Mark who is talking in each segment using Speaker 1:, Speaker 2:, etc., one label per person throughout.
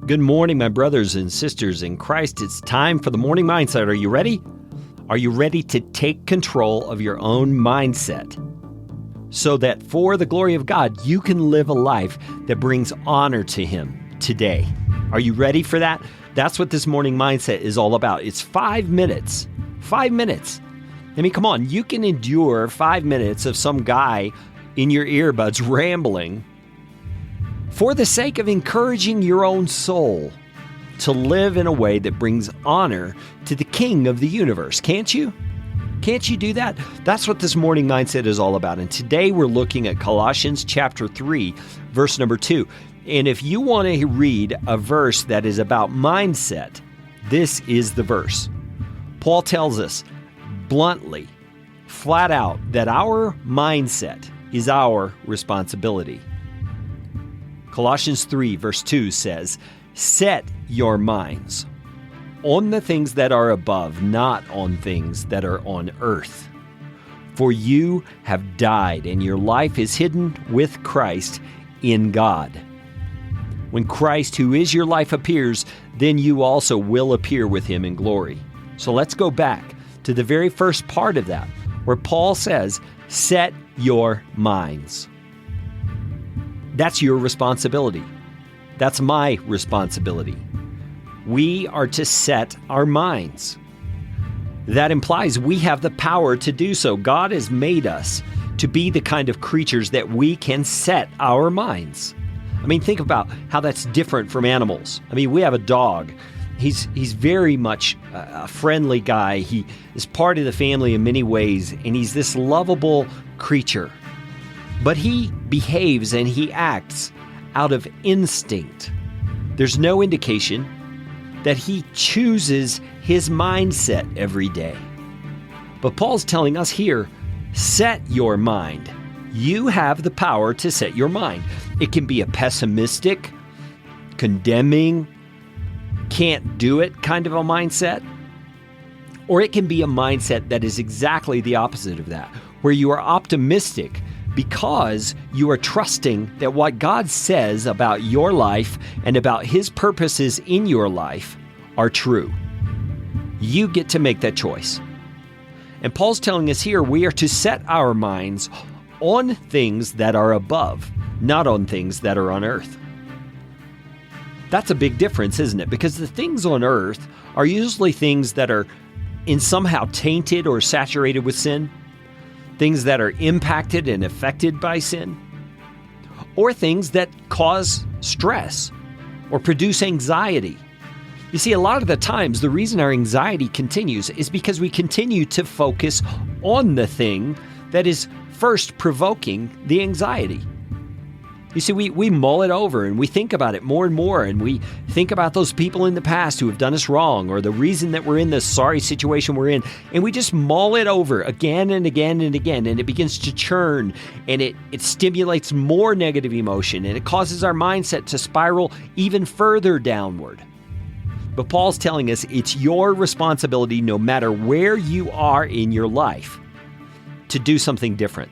Speaker 1: Good morning, my brothers and sisters in Christ. It's time for the Morning Mindset. Are you ready? Are you ready to take control of your own mindset so that for the glory of God, you can live a life that brings honor to Him today? Are you ready for that? That's what this Morning Mindset is all about. It's 5 minutes. 5 minutes. I mean, come on, you can endure 5 minutes of some guy in your earbuds rambling for the sake of encouraging your own soul to live in a way that brings honor to the King of the universe. Can't you? Can't you do that? That's what this Morning Mindset is all about. And today we're looking at Colossians chapter 3, verse number 2. And if you want to read a verse that is about mindset, this is the verse. Paul tells us bluntly, flat out, that our mindset is our responsibility. Colossians 3, verse 2 says, "Set your minds on the things that are above, not on things that are on earth. For you have died, and your life is hidden with Christ in God. When Christ, who is your life, appears, then you also will appear with Him in glory." So let's go back to the very first part of that, where Paul says, set your minds. That's your responsibility. That's my responsibility. We are to set our minds. That implies we have the power to do so. God has made us to be the kind of creatures that we can set our minds. I mean, think about how that's different from animals. I mean, we have a dog. He's very much a friendly guy. He is part of the family in many ways, and he's this lovable creature. But he behaves and he acts out of instinct. There's no indication that he chooses his mindset every day. But Paul's telling us here, set your mind. You have the power to set your mind. It can be a pessimistic, condemning, can't do it kind of a mindset. Or it can be a mindset that is exactly the opposite of that, where you are optimistic because you are trusting that what God says about your life and about His purposes in your life are true. You get to make that choice. And Paul's telling us here we are to set our minds on things that are above, not on things that are on earth. That's a big difference, isn't it? Because the things on earth are usually things that are somehow tainted or saturated with sin. Things that are impacted and affected by sin, or things that cause stress or produce anxiety. You see, a lot of the times, the reason our anxiety continues is because we continue to focus on the thing that is first provoking the anxiety. You see, we mull it over and we think about it more and more, and we think about those people in the past who have done us wrong, or the reason that we're in the sorry situation we're in, and we just mull it over again and again and again, and it begins to churn, and it stimulates more negative emotion, and it causes our mindset to spiral even further downward. But Paul's telling us it's your responsibility, no matter where you are in your life, to do something different.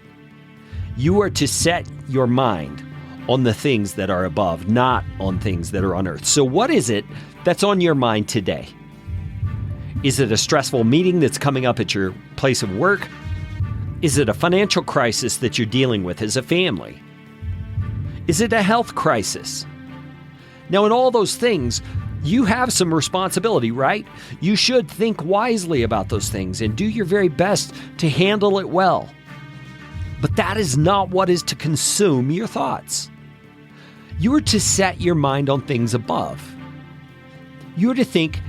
Speaker 1: You are to set your mind on the things that are above, not on things that are on earth. So what is it that's on your mind today? Is it a stressful meeting that's coming up at your place of work? Is it a financial crisis that you're dealing with as a family? Is it a health crisis? Now, in all those things, you have some responsibility, right? You should think wisely about those things and do your very best to handle it well. But that is not what is to consume your thoughts. You are to set your mind on things above. You are to think,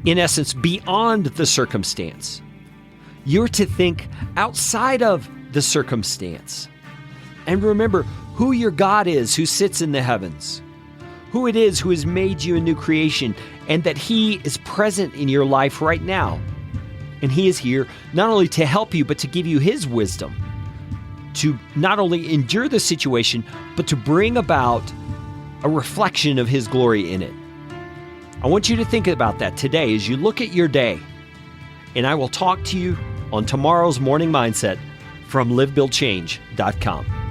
Speaker 1: in essence, beyond the circumstance. You are to think outside of the circumstance. And remember who your God is who sits in the heavens, who it is who has made you a new creation, and that He is present in your life right now. And He is here not only to help you, but to give you His wisdom, to not only endure the situation, but to bring about a reflection of His glory in it. I want you to think about that today as you look at your day. And I will talk to you on tomorrow's Morning Mindset from livebuildchange.com.